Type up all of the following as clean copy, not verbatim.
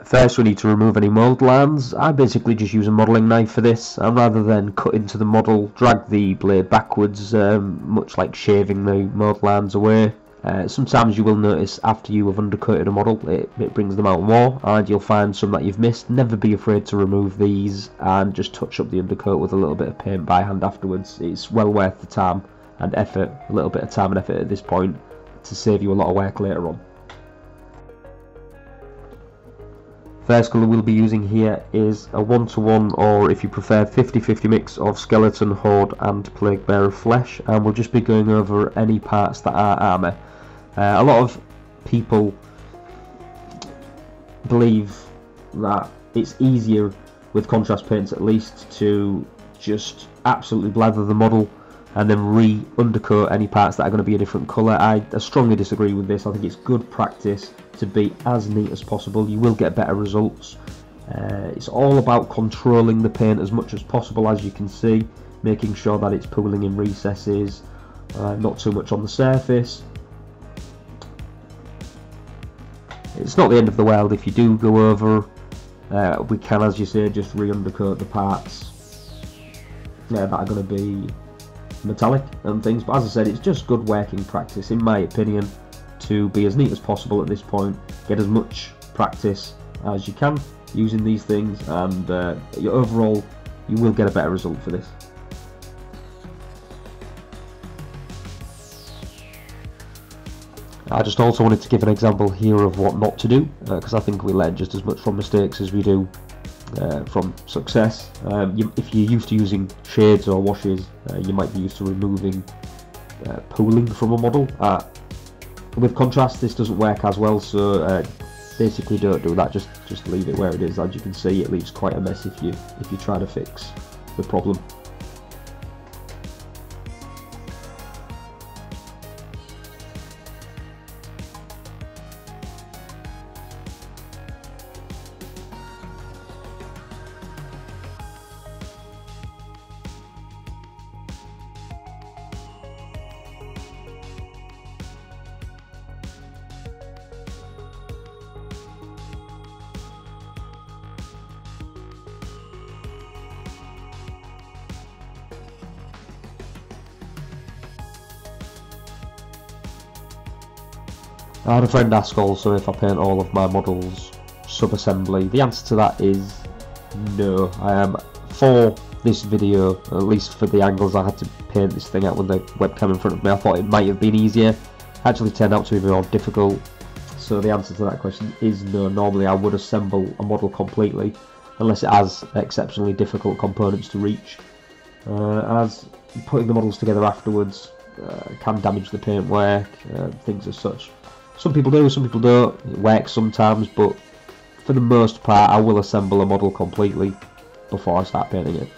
First we need to remove any mould lines. I basically just use a modelling knife for this, and rather than cut into the model, drag the blade backwards, much like shaving the mould lines away. Sometimes you will notice after you have undercoated a model it brings them out more, and you'll find some that you've missed. Never be afraid to remove these and just touch up the undercoat with a little bit of paint by hand afterwards. It's well worth the time and effort, a little bit of time and effort at this point, to save you a lot of work later on. First colour we'll be using here is a 1:1, or if you prefer 50-50 mix of Skeleton, Horde and Plague Bearer flesh, and we'll just be going over any parts that are armour. A lot of people believe that it's easier with contrast paints at least to just absolutely blather the model and then re-undercoat any parts that are going to be a different colour. I strongly disagree with this. I think it's good practice to be as neat as possible. You will get better results. It's all about controlling the paint as much as possible, as you can see, making sure that it's pooling in recesses, not too much on the surface. It's not the end of the world if you do go over. We can, as you say, just re-undercoat the parts that are going to be metallic and things, but as I said, it's just good working practice in my opinion to be as neat as possible at this point. Get as much practice as you can using these things, and overall you will get a better result for this. I just also wanted to give an example here of what not to do, because I think we learn just as much from mistakes as we do from success. If you're used to using shades or washes, you might be used to removing pooling from a model. With contrast this doesn't work as well, so basically don't do that, just leave it where it is. As you can see, it leaves quite a mess if you try to fix the problem. I had a friend ask also if I paint all of my models sub-assembly. The answer to that is no. For this video, at least for the angles I had to paint this thing out with the webcam in front of me, I thought it might have been easier. Actually turned out to be more difficult. So the answer to that question is no. Normally I would assemble a model completely, unless it has exceptionally difficult components to reach, as putting the models together afterwards can damage the paintwork, things as such. Some people do, some people don't. It works sometimes, but for the most part I will assemble a model completely before I start painting it.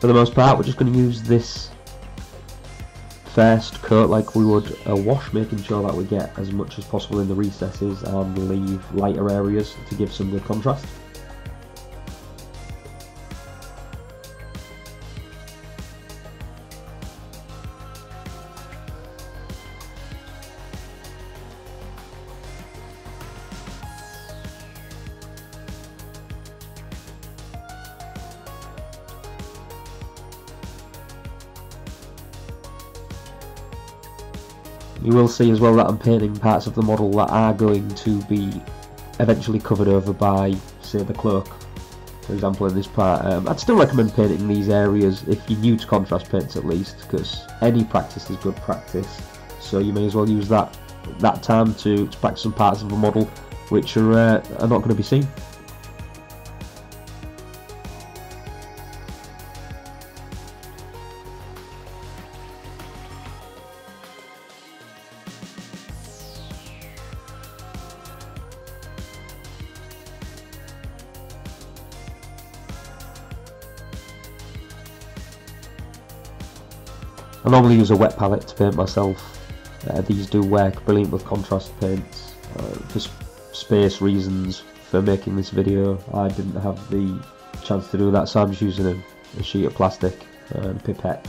For the most part, we're just going to use this first coat like we would a wash, making sure that we get as much as possible in the recesses and leave lighter areas to give some good contrast. You will see as well that I'm painting parts of the model that are going to be eventually covered over by, say, the cloak, for example, in this part. I'd still recommend painting these areas if you're new to contrast paints at least, because any practice is good practice, so you may as well use that time to practice some parts of a model which are not going to be seen. I normally use a wet palette to paint myself. These do work brilliant with contrast paints. For space reasons for making this video, I didn't have the chance to do that, so I'm just using a sheet of plastic and a pipette.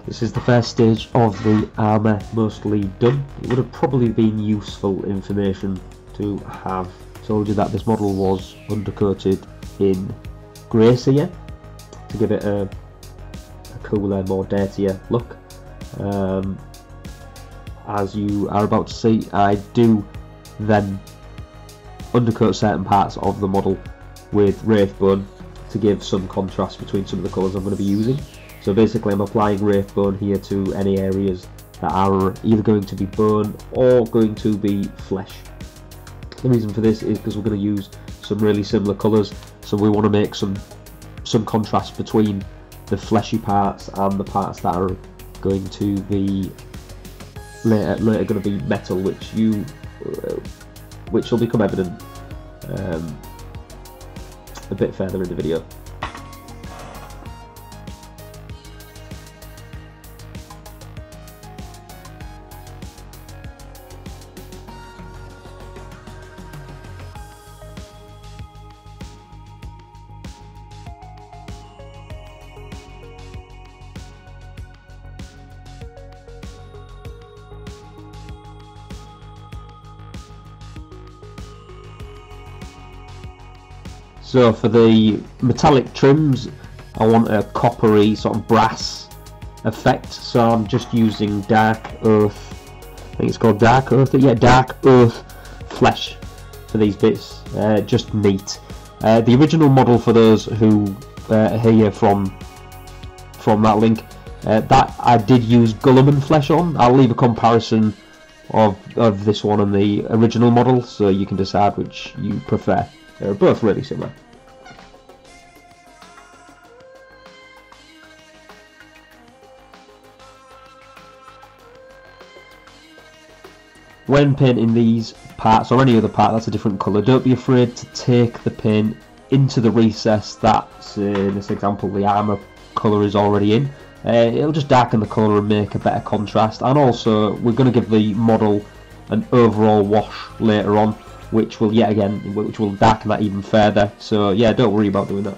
This is the first stage of the armour mostly done. It would have probably been useful information to have told you that this model was undercoated in grey seer to give it a cooler, more dirtier look. As you are about to see, I do then undercoat certain parts of the model with Wraithbone to give some contrast between some of the colours I'm going to be using. So basically I'm applying Wraithbone here to any areas that are either going to be bone or going to be flesh. The reason for this is because we're going to use some really similar colours, so we want to make some contrast between the fleshy parts and the parts that are going to be later going to be metal, which will become evident a bit further in the video. So for the metallic trims, I want a coppery sort of brass effect, so I'm just using dark earth, I think it's called dark earth, yeah, dark earth flesh for these bits, just neat. The original model, for those who hear from that link, that I did use Gulliman flesh on. I'll leave a comparison of this one and the original model, so you can decide which you prefer. They're both really similar. When painting these parts or any other part that's a different colour, don't be afraid to take the paint into the recess that, in this example, the armour colour is already in. It'll just darken the colour and make a better contrast, and also we're going to give the model an overall wash later on, which will darken that even further. So yeah, don't worry about doing that.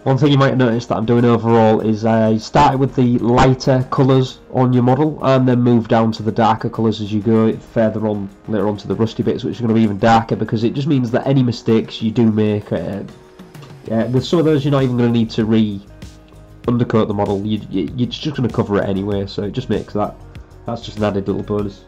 One thing you might notice that I'm doing overall is I started with the lighter colours on your model and then moved down to the darker colours as you go further on, later on to the rusty bits, which are going to be even darker, because it just means that any mistakes you do make, with some of those you're not even going to need to undercoat the model, you're just going to cover it anyway, so it just makes that's just an added little bonus.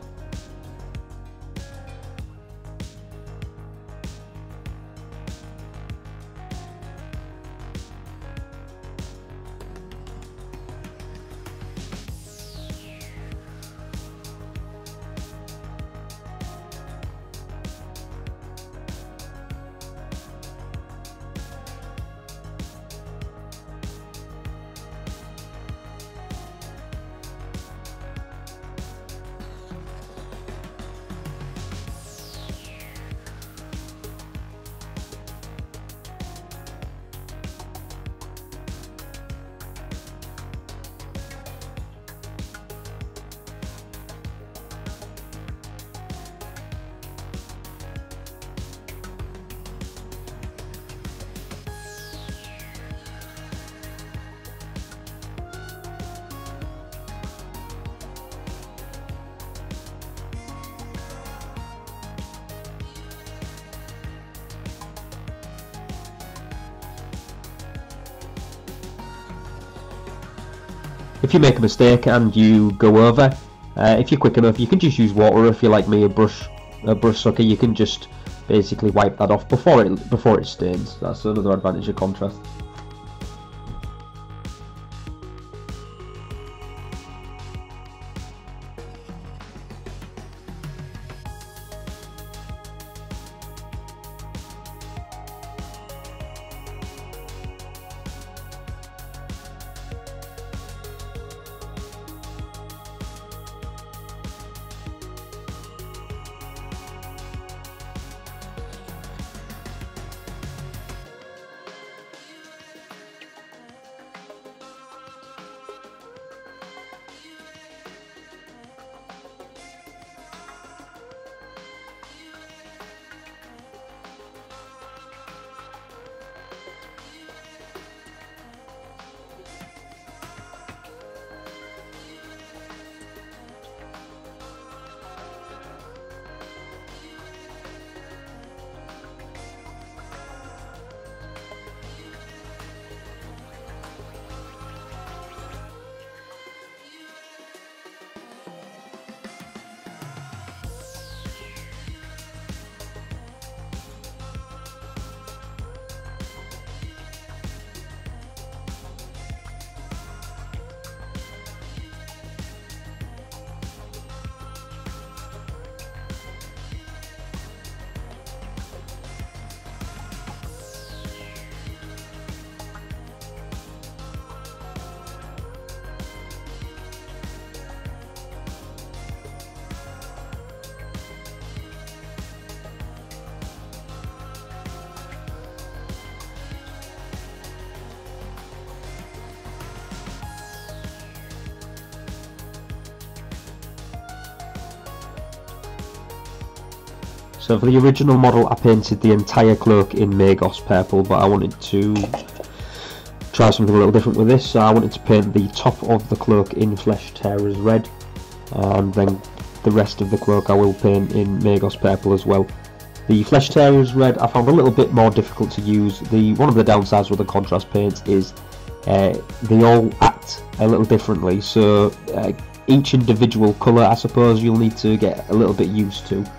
If you make a mistake and you go over, if you're quick enough, you can just use water. If you're like me, a brush sucker, you can just basically wipe that off before it stains. That's another advantage of contrast. So for the original model I painted the entire cloak in Magos purple, but I wanted to try something a little different with this, so I wanted to paint the top of the cloak in Flesh Tearers red, and then the rest of the cloak I will paint in Magos purple as well. The Flesh Tearers red I found a little bit more difficult to use. One of the downsides with the contrast paints is they all act a little differently, so each individual colour I suppose you'll need to get a little bit used to.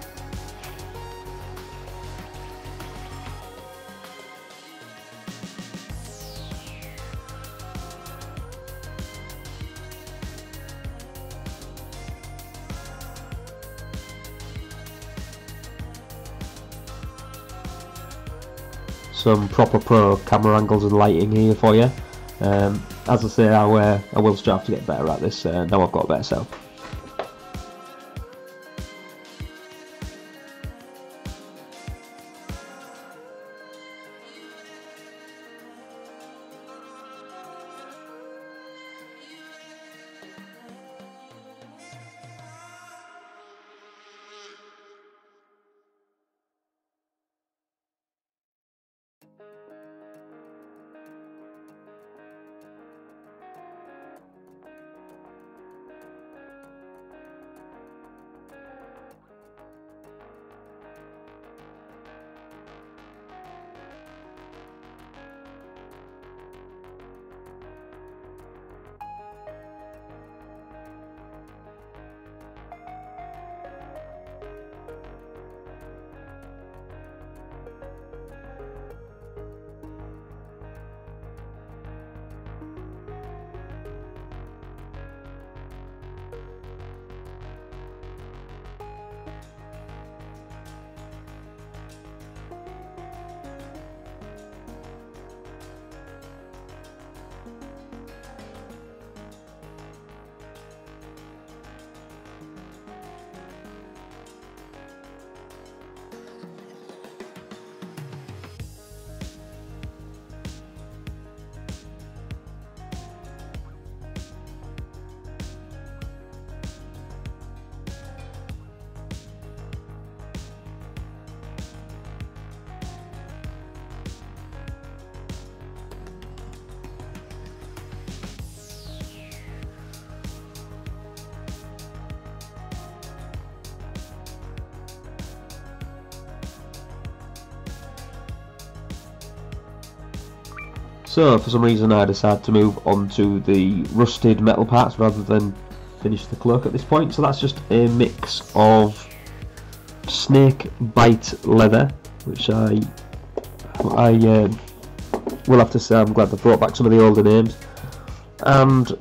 Some proper pro camera angles and lighting here for you. As I say, I will strive to get better at this now I've got a better setup. So for some reason I decided to move on to the rusted metal parts rather than finish the cloak at this point. So that's just a mix of snake bite leather, which I will have to say I'm glad they brought back some of the older names, and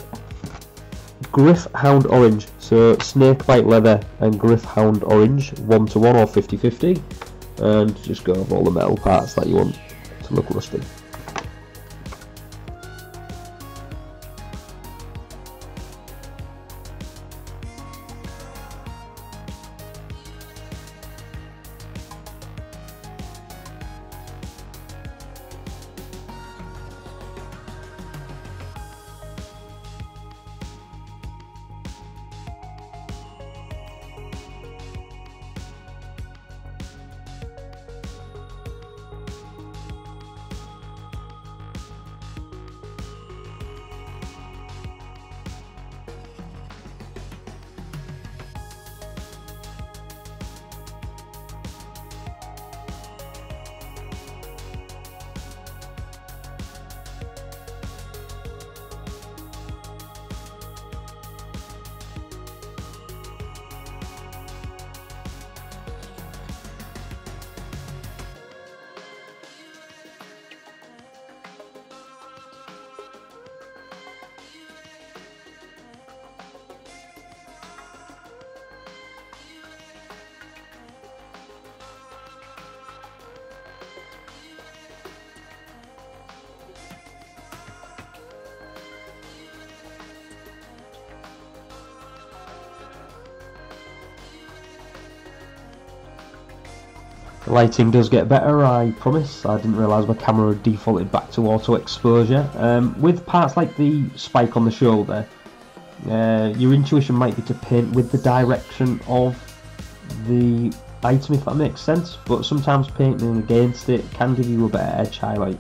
Griff Hound Orange. So snake bite leather and Griff Hound Orange, 1-to-1 or 50-50, and just go over all the metal parts that you want to look rusty. The lighting does get better, I promise. I didn't realise my camera had defaulted back to auto exposure. With parts like the spike on the shoulder, your intuition might be to paint with the direction of the item, if that makes sense, but sometimes painting against it can give you a better edge highlight.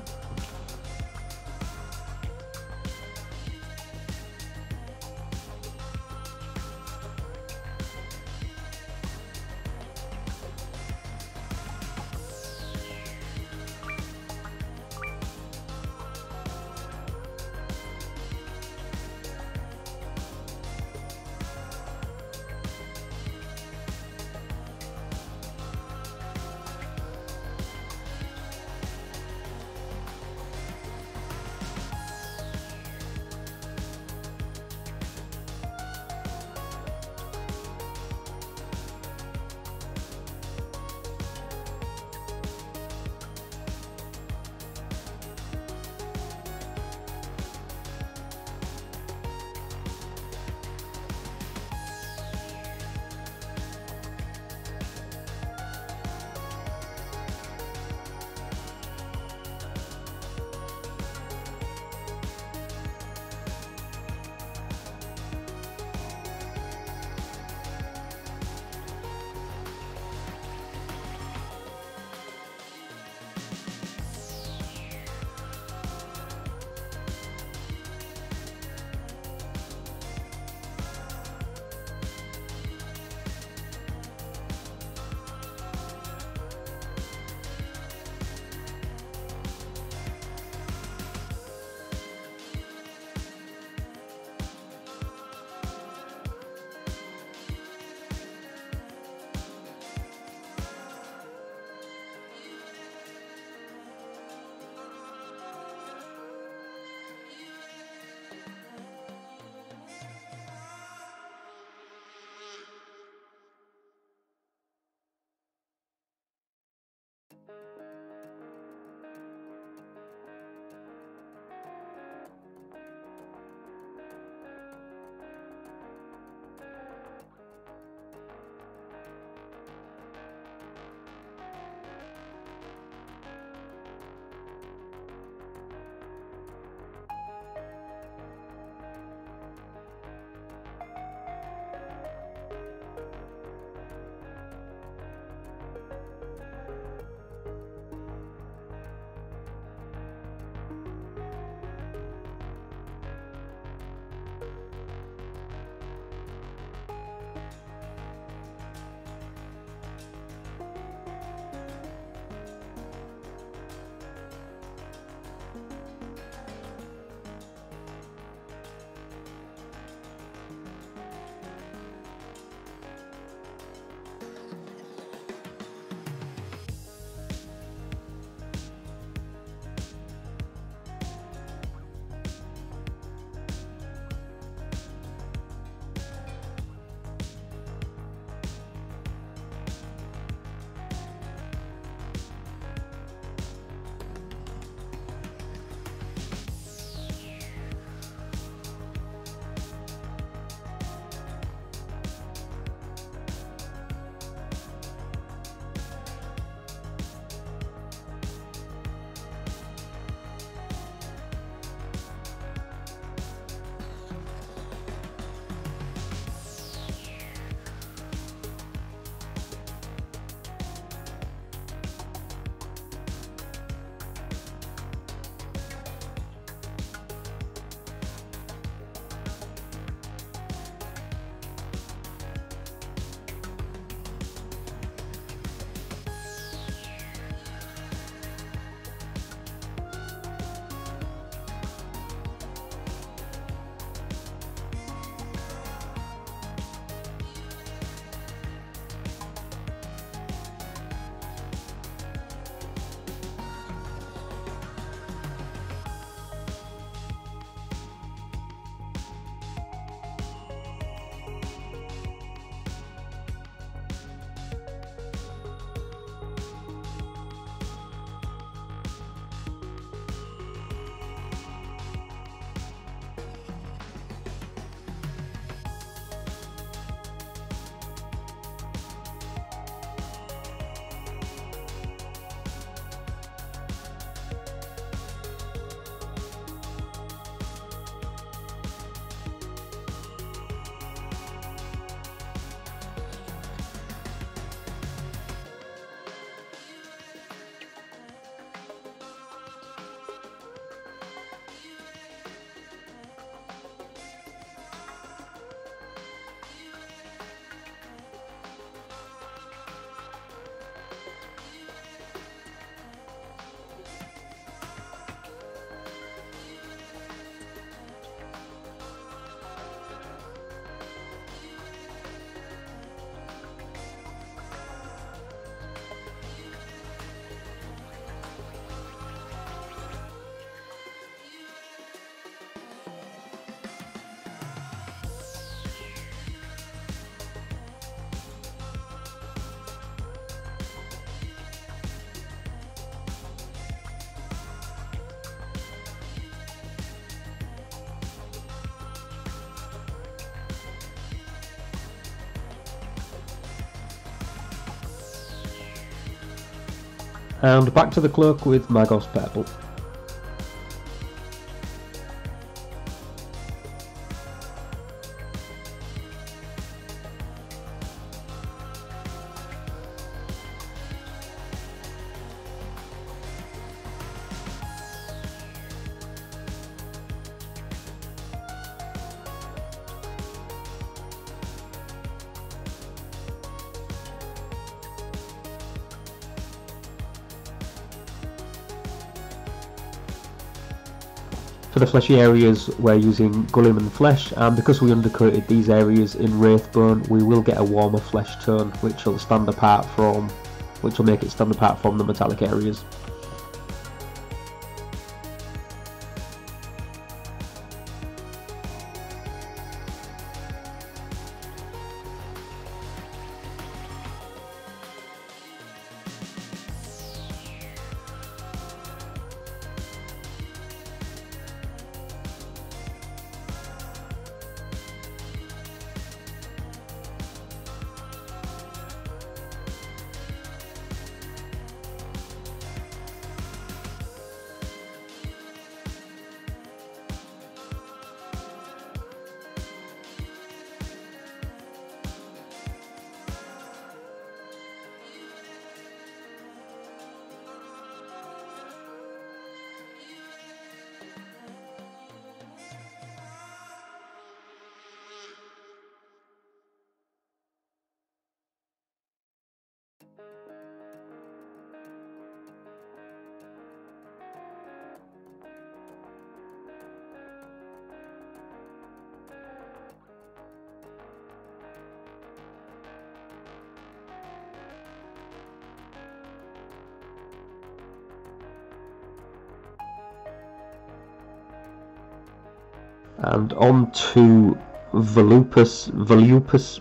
And back to the cloak with Magos Purple. For the fleshy areas we're using Gulliman Flesh, and because we undercoated these areas in Wraithbone we will get a warmer flesh tone which will make it stand apart from the metallic areas. And on to Volupus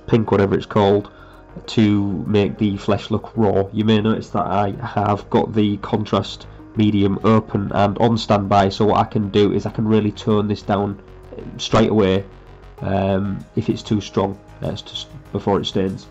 Pink, whatever it's called, to make the flesh look raw. You may notice that I have got the contrast medium open and on standby, so what I can do is I can really tone this down straight away if it's too strong, before it stains.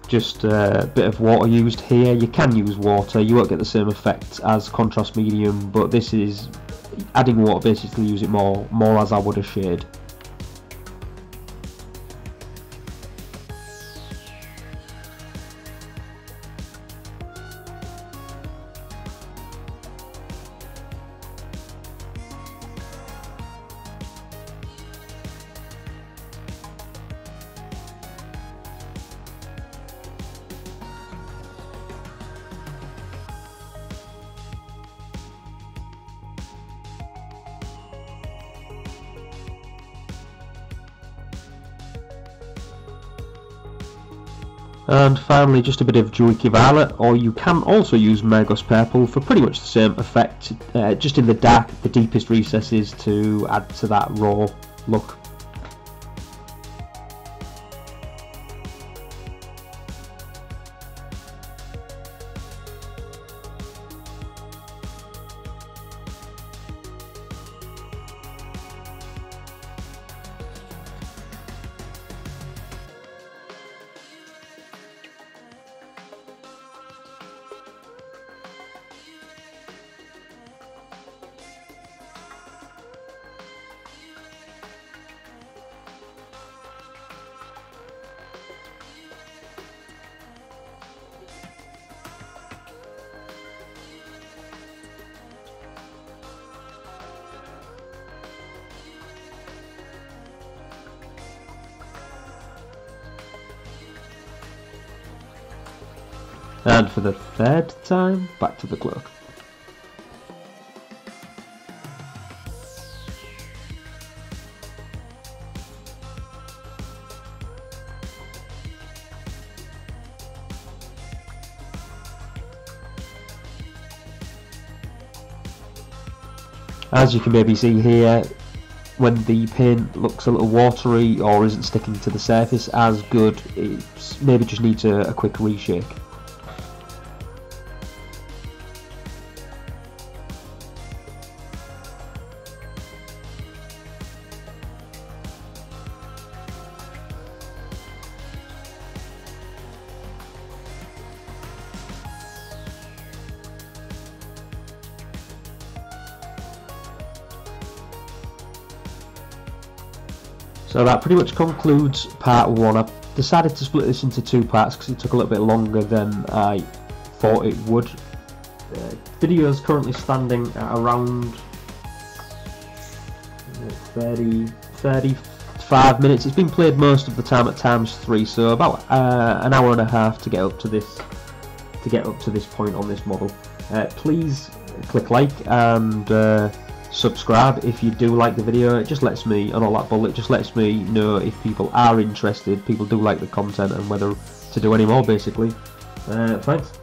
Just a bit of water used here. You can use water, you won't get the same effect as contrast medium, but this is adding water, basically use it more as I would a shade. And finally, just a bit of Juiki Violet, or you can also use Magos Purple for pretty much the same effect, just in the dark, the deepest recesses, to add to that raw look. And for the third time, back to the cloak. As you can maybe see here, when the paint looks a little watery or isn't sticking to the surface as good, it maybe just needs a quick reshake. So that pretty much concludes part 1. I've decided to split this into 2 parts because it took a little bit longer than I thought it would. Video is currently standing at around 35 minutes. It's been played most of the time at ×3, so about an hour and a half to get up to this point on this model. Please click like and subscribe if you do like the video. It just lets me, and all that bull, it just lets me know if people are interested, people do like the content, and whether to do any more basically. Thanks.